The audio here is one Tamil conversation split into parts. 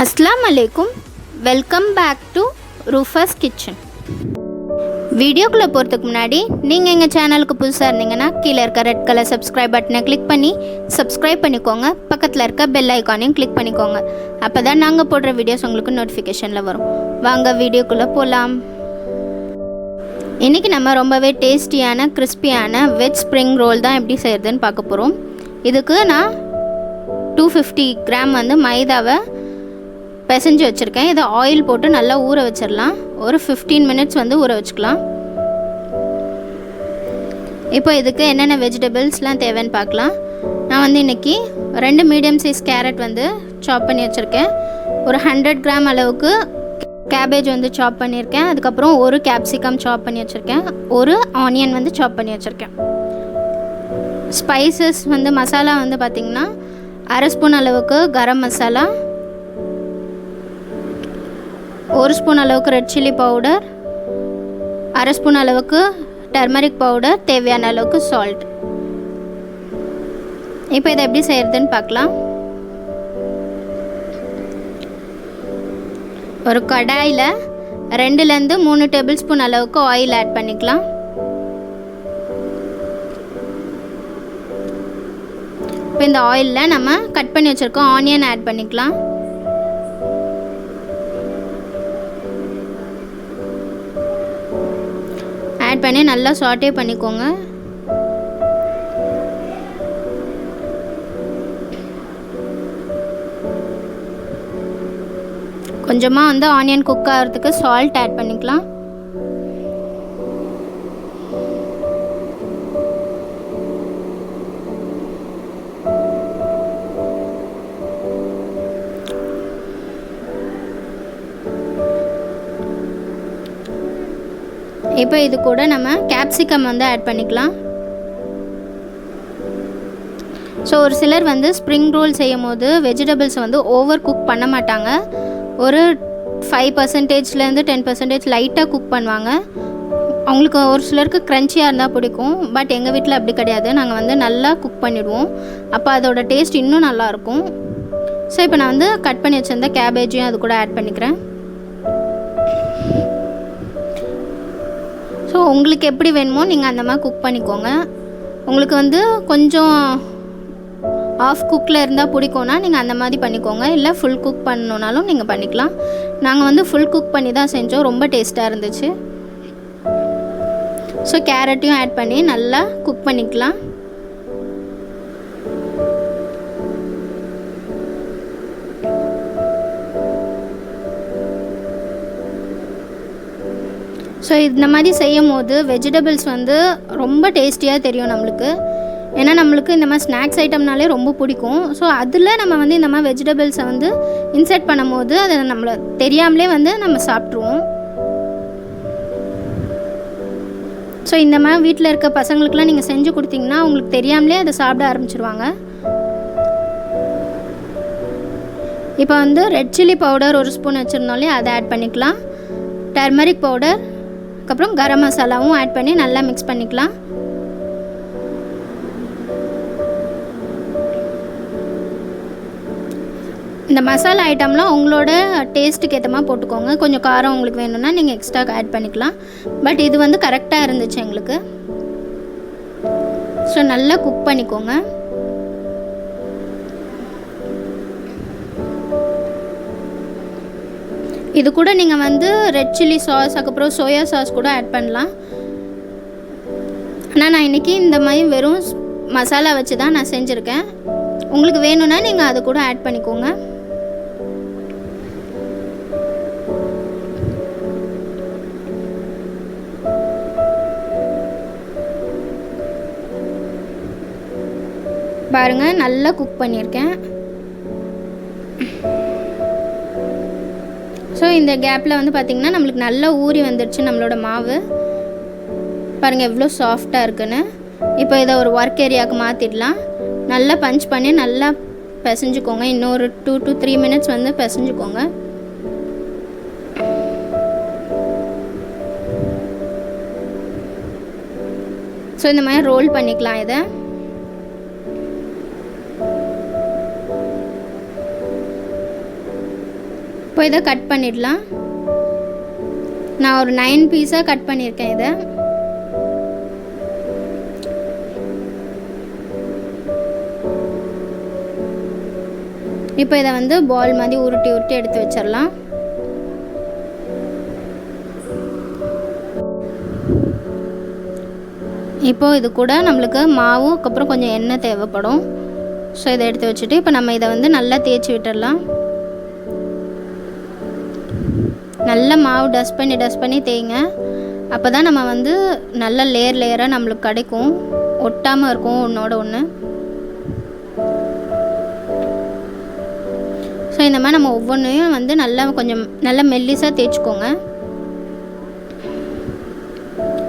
अस्सलाम वालेकुम, வெல்கம் பேக் டு ரூஃபாஸ் கிச்சன். வீடியோக்குள்ளே போகிறதுக்கு முன்னாடி நீங்கள் எங்கள் சேனலுக்கு புதுசாக இருந்தீங்கன்னா கீழே இருக்க ரெட் கலர் சப்ஸ்கிரைப் பட்டனை கிளிக் பண்ணி சப்ஸ்கிரைப் பண்ணிக்கோங்க. பக்கத்தில் இருக்க பெல் ஐக்கானையும் கிளிக் பண்ணிக்கோங்க. அப்போ தான் நாங்கள் போடுற வீடியோஸ் உங்களுக்கு நோட்டிஃபிகேஷனில் வரும். வாங்க வீடியோக்குள்ளே போகலாம். இன்றைக்கி நம்ம ரொம்பவே டேஸ்டியான கிறிஸ்பியான வெஜ் ஸ்ப்ரிங் ரோல் தான் எப்படி செய்கிறதுன்னு பார்க்க போகிறோம். இதுக்கு நான் 250 கிராம் மைதாவை பிசைஞ்சு வச்சுருக்கேன். இதை ஆயில் போட்டு நல்லா ஊற வச்சிடலாம். ஒரு 15 மினிட்ஸ் ஊற வச்சுக்கலாம். இப்போ இதுக்கு என்னென்ன வெஜிடபிள்ஸ்லாம் தேவைன்னு பார்க்கலாம். நான் இன்றைக்கி 2 மீடியம் சைஸ் கேரட் சாப் பண்ணி வச்சுருக்கேன். ஒரு 100 கிராம் அளவுக்கு கேபேஜ் சாப் பண்ணியிருக்கேன். அதுக்கப்புறம் ஒரு கேப்சிகம் சாப் பண்ணி வச்சுருக்கேன். ஒரு ஆனியன் சாப் பண்ணி வச்சுருக்கேன். ஸ்பைசஸ் மசாலா பார்த்திங்கன்னா 1/2 ஸ்பூன் அளவுக்கு கரம் மசாலா, 1 ஸ்பூன் அளவுக்கு ரெட் சில்லி பவுடர், 1/2 ஸ்பூன் அளவுக்கு டர்மரிக் பவுடர், தேவையான அளவுக்கு சால்ட். இப்போ இதை எப்படி செய்கிறதுன்னு பார்க்கலாம். ஒரு கடாயில் 2லேருந்து 3 டேபிள் ஸ்பூன் அளவுக்கு ஆயில் ஆட் பண்ணிக்கலாம். இப்போ இந்த ஆயிலில் நம்ம கட் பண்ணி வச்சுருக்கோம் ஆனியன் ஆட் பண்ணிக்கலாம். ஆட் பண்ணி நல்லா சாட்டே பண்ணிக்கோங்க. கொஞ்சமாக ஆனியன் குக் ஆகிறதுக்கு சால்ட் ஆட் பண்ணிக்கலாம். இப்போ இது கூட நம்ம கேப்சிகம் ஆட் பண்ணிக்கலாம். ஸோ ஒரு சிலர் ஸ்ப்ரிங் ரோல் செய்யும் போது வெஜிடபிள்ஸ் ஓவர் குக் பண்ண மாட்டாங்க. ஒரு 5%லேருந்து 10% லைட்டாக குக் பண்ணுவாங்க. அவங்களுக்கு ஒரு சிலருக்கு க்ரன்ச்சியாக இருந்தால் பிடிக்கும். பட் எங்கள் வீட்டில் அப்படி கிடையாது. நாங்கள் நல்லா குக் பண்ணிவிடுவோம். அப்போ அதோட டேஸ்ட் இன்னும் நல்லாயிருக்கும். ஸோ இப்போ நான் கட் பண்ணி வச்சுருந்த கேபேஜையும் அது கூட ஆட் பண்ணிக்கிறேன். ஸோ உங்களுக்கு எப்படி வேணுமோ நீங்கள் அந்த மாதிரி குக் பண்ணிக்கோங்க. உங்களுக்கு கொஞ்சம் ஆஃப் குக்கில் இருந்தால் பிடிக்கும்னா நீங்கள் அந்த மாதிரி பண்ணிக்கோங்க. இல்லை ஃபுல் குக் பண்ணணுன்னாலும் நீங்கள் பண்ணிக்கலாம். நாங்கள் ஃபுல் குக் பண்ணி தான் செஞ்சோம். ரொம்ப டேஸ்ட்டாக இருந்துச்சு. ஸோ கேரட்டையும் ஆட் பண்ணி நல்லா குக் பண்ணிக்கலாம். ஸோ இந்த மாதிரி செய்யும் போது வெஜிடபிள்ஸ் ரொம்ப டேஸ்டியாக தெரியும் நம்மளுக்கு. ஏன்னா நம்மளுக்கு இந்த மாதிரி ஸ்நாக்ஸ் ஐட்டம்னாலே ரொம்ப பிடிக்கும். ஸோ அதில் நம்ம இந்த மாதிரி வெஜிடபிள்ஸை இன்சர்ட் பண்ணும் போது அதை நம்மளை தெரியாமலே நம்ம சாப்பிட்ருவோம். ஸோ இந்த மாதிரி வீட்டில் இருக்க பசங்களுக்குலாம் நீங்கள் செஞ்சு கொடுத்தீங்கன்னா அவங்களுக்கு தெரியாமலே அதை சாப்பிட ஆரம்பிச்சிருவாங்க. இப்போ ரெட் சில்லி பவுடர் 1 ஸ்பூன் வச்சுருந்தோம்லே அதை ஆட் பண்ணிக்கலாம். டர்மரிக் பவுடர், அதுக்கப்புறம் கரம் மசாலாவும் ஆட் பண்ணி நல்லா மிக்ஸ் பண்ணிக்கலாம். இந்த மசாலா ஐட்டம்லாம் உங்களோட டேஸ்ட்டுக்கு ஏற்ற மாதிரி போட்டுக்கோங்க. கொஞ்சம் காரம் உங்களுக்கு வேணும்னா நீங்கள் எக்ஸ்ட்ரா ஆட் பண்ணிக்கலாம். பட் இது கரெக்டாக இருந்துச்சு எங்களுக்கு. ஸோ நல்லா குக் பண்ணிக்கோங்க. இது கூட நீங்கள் ரெட் சில்லி சாஸ், அதுக்கப்புறம் சோயா சாஸ் கூட ஆட் பண்ணலாம். ஆனால் நான் இன்றைக்கி இந்த மாதிரி வெறும் மசாலா வச்சு தான் நான் செஞ்சுருக்கேன். உங்களுக்கு வேணும்னா நீங்கள் அது கூட ஆட் பண்ணிக்கோங்க. பாருங்கள், நல்லா குக் பண்ணியிருக்கேன். ஸோ இந்த கேப்பில் பார்த்திங்கன்னா நம்மளுக்கு நல்லா ஊறி வந்துடுச்சு நம்மளோட மாவு. பாருங்கள் எவ்வளோ சாஃப்டாக இருக்குன்னு. இப்போ இதை ஒரு ஒர்க் ஏரியாவுக்கு மாற்றிடலாம். நல்லா பஞ்ச் பண்ணி நல்லா பிசைஞ்சுக்கோங்க. இன்னொரு 2 to 3 மினிட்ஸ் பிசைஞ்சுக்கோங்க. ஸோ இந்த மாதிரி ரோல் பண்ணிக்கலாம் இதை. இப்போ இதை கட் பண்ணிடலாம். நான் ஒரு 9 பீஸாக கட் பண்ணியிருக்கேன் இதை. இப்போ இதை வந்து பால் மாதிரி உருட்டி உருட்டி எடுத்து வச்சிடலாம். இப்போது இது கூட நம்மளுக்கு மாவும் அதுக்கப்புறம் கொஞ்சம் எண்ணெய் தேவைப்படும். ஸோ இதை எடுத்து வச்சுட்டு இப்போ நம்ம இதை வந்து நல்லா தேய்ச்சி விட்டுடலாம். நல்ல மாவு டஸ்ட் பண்ணி தேய்ங்க. அப்போ தான் நம்ம வந்து நல்ல லேயராக நம்மளுக்கு கிடைக்கும், ஒட்டாமல் இருக்கும் ஒன்றோட ஒன்று. ஸோ இந்த மாதிரி நம்ம ஒவ்வொன்றையும் வந்து நல்லா மெல்லிஸாக தேய்ச்சிக்கோங்க.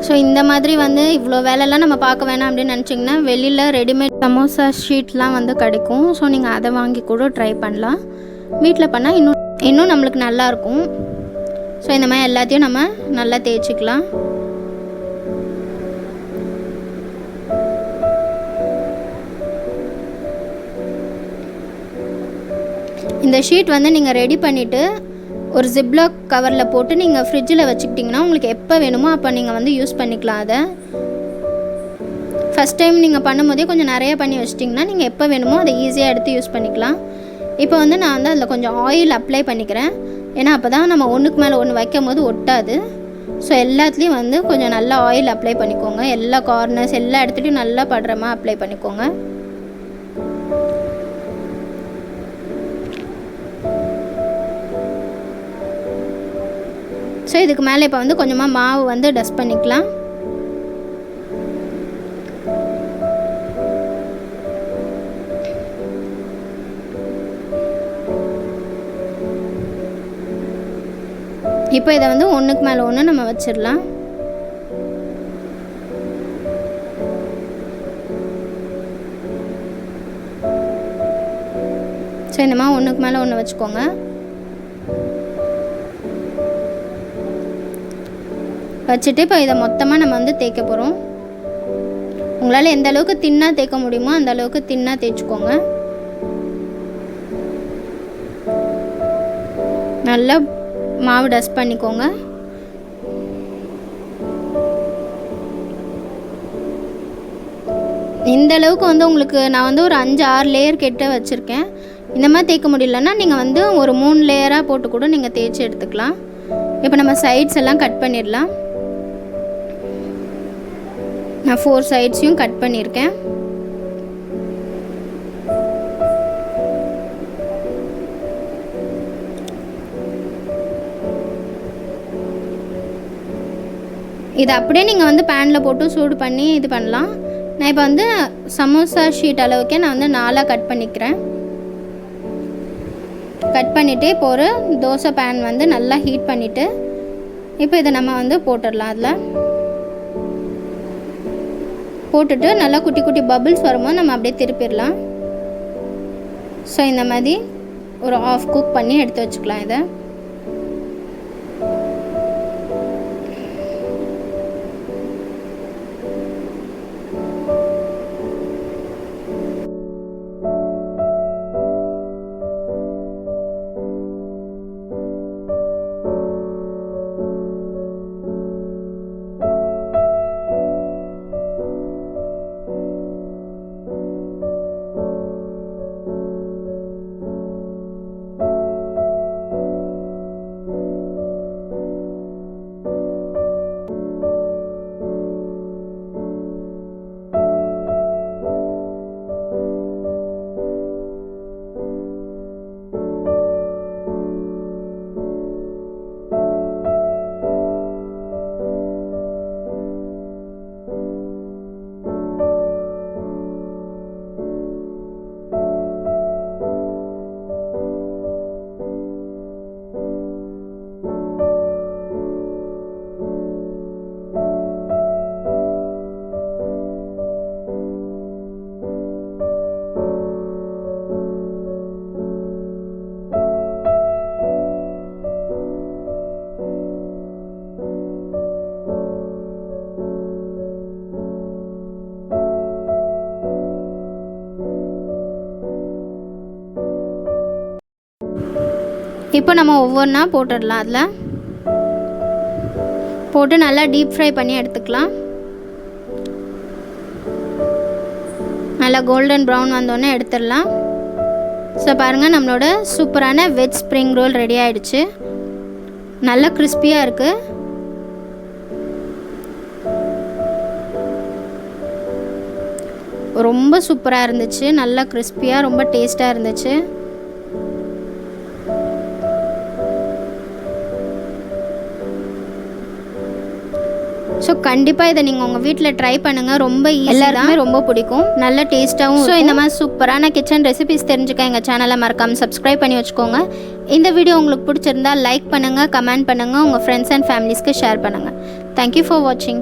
ஸோ இந்த மாதிரி வந்து இவ்வளோ வேலைலாம் நம்ம பார்க்க வேணாம் அப்படின்னு நினச்சிங்கன்னா வெளியில் ரெடிமேட் சமோசா ஷீட்லாம் வந்து கிடைக்கும். ஸோ நீங்கள் அதை வாங்கி கூட ட்ரை பண்ணலாம். வீட்டில் பண்ணால் இன்னும் நம்மளுக்கு நல்லாயிருக்கும். ஸோ இந்த மாதிரி எல்லாத்தையும் நம்ம நல்லா தேய்ச்சிக்கலாம். இந்த ஷீட் வந்து நீங்கள் ரெடி பண்ணிவிட்டு ஒரு ஜிப்லாக் கவரில் போட்டு நீங்கள் ஃப்ரிட்ஜில் வச்சுக்கிட்டிங்கன்னா உங்களுக்கு எப்போ வேணுமோ அப்போ நீங்கள் வந்து யூஸ் பண்ணிக்கலாம். அதை ஃபஸ்ட் டைம் நீங்கள் பண்ணும்போதே கொஞ்சம் நிறைய பண்ணி வச்சிட்டிங்கன்னா நீங்கள் எப்போ வேணுமோ அதை ஈஸியாக எடுத்து யூஸ் பண்ணிக்கலாம். இப்போ வந்து நான் வந்து அதில் கொஞ்சம் ஆயில் அப்ளை பண்ணிக்கிறேன். ஏன்னா அப்போ தான் நம்ம ஒன்றுக்கு மேலே ஒன்று வைக்கும் போது ஒட்டாது. ஸோ எல்லாத்துலேயும் வந்து கொஞ்சம் நல்லா ஆயில் அப்ளை பண்ணிக்கோங்க. எல்லா கார்னர்ஸ் எல்லா இடத்துலையும் நல்லா படுற மாதிரி அப்ளை பண்ணிக்கோங்க. ஸோ இதுக்கு மேலே இப்போ வந்து கொஞ்சமாக மாவு வந்து டஸ்ட் பண்ணிக்கலாம். இப்போ இதை வந்து ஒன்றுக்கு மேலே ஒன்று நம்ம வச்சிடலாம். ஸோ இந்த மாதிரி ஒன்றுக்கு மேலே ஒன்று வச்சுக்கோங்க. வச்சுட்டு இப்போ இதை மொத்தமாக நம்ம வந்து தேய்க்க போகிறோம். உங்களால் எந்த அளவுக்கு தின்னாக தேய்க்க முடியுமோ அந்த அளவுக்கு தின்னாக தேய்ச்சிக்கோங்க. நல்லா மாவு டஸ்ட் பண்ணிக்கோங்க. இந்த அளவுக்கு வந்து உங்களுக்கு நான் வந்து ஒரு 5-6 லேயர் கிட்ட வச்சுருக்கேன். இந்த மாதிரி தேய்க்க முடியலன்னா நீங்கள் வந்து ஒரு 3 லேயராக போட்டு கூட நீங்கள் தேய்ச்சி எடுத்துக்கலாம். இப்போ நம்ம சைட்ஸ் எல்லாம் கட் பண்ணிடலாம். நான் 4 சைட்ஸையும் கட் பண்ணியிருக்கேன். இதை அப்படியே நீங்கள் வந்து பேனில் போட்டு சூடு பண்ணி இது பண்ணலாம். நான் இப்போ வந்து சமோசா ஷீட் அளவுக்கே நான் வந்து 4ஆக கட் பண்ணிக்கிறேன். கட் பண்ணிவிட்டு இப்போ ஒரு தோசை பேன் வந்து நல்லா ஹீட் பண்ணிவிட்டு இப்போ இதை நம்ம வந்து போட்டுடலாம். அதில் போட்டுட்டு நல்லா குட்டி குட்டி பபிள்ஸ் வரும்போது நம்ம அப்படியே திருப்பிடலாம். ஸோ இந்த மாதிரி ஒரு ஆஃப் குக் பண்ணி எடுத்து வச்சுக்கலாம். இதை இப்போ நம்ம ஒவ்வொன்றா போட்டுடலாம். அதில் போட்டு நல்லா டீப் ஃப்ரை பண்ணி எடுத்துக்கலாம். நல்லா கோல்டன் ப்ரௌன் வந்தோடனே எடுத்துடலாம். ஸோ பாருங்கள், நம்மளோட சூப்பரான வெஜ் ஸ்ப்ரிங் ரோல் ரெடி ஆகிடுச்சு. நல்லா கிறிஸ்பியாக இருக்குது. ரொம்ப சூப்பராக இருந்துச்சு. நல்லா கிறிஸ்பியாக ரொம்ப டேஸ்ட்டாக இருந்துச்சு. ஸோ கண்டிப்பாக இதை நீங்கள் உங்கள் வீட்டில் ட்ரை பண்ணுங்கள். ரொம்ப எல்லாருக்குமே ரொம்ப பிடிக்கும். நல்ல டேஸ்ட்டாகவும். ஸோ இந்த மாதிரி சூப்பரான கிச்சன் ரெசிபிஸ் தெரிஞ்சுக்க எங்கள் சேனலை மறக்காமல் சப்ஸ்கிரைப் பண்ணி வச்சுக்கோங்க. இந்த வீடியோ உங்களுக்கு பிடிச்சிருந்தா லைக் பண்ணுங்கள், கமெண்ட் பண்ணுங்கள், உங்கள் ஃப்ரெண்ட்ஸ் அண்ட் ஃபேமிலிஸ்க்கு ஷேர் பண்ணுங்கள். தேங்க்யூ ஃபார் வாட்சிங்.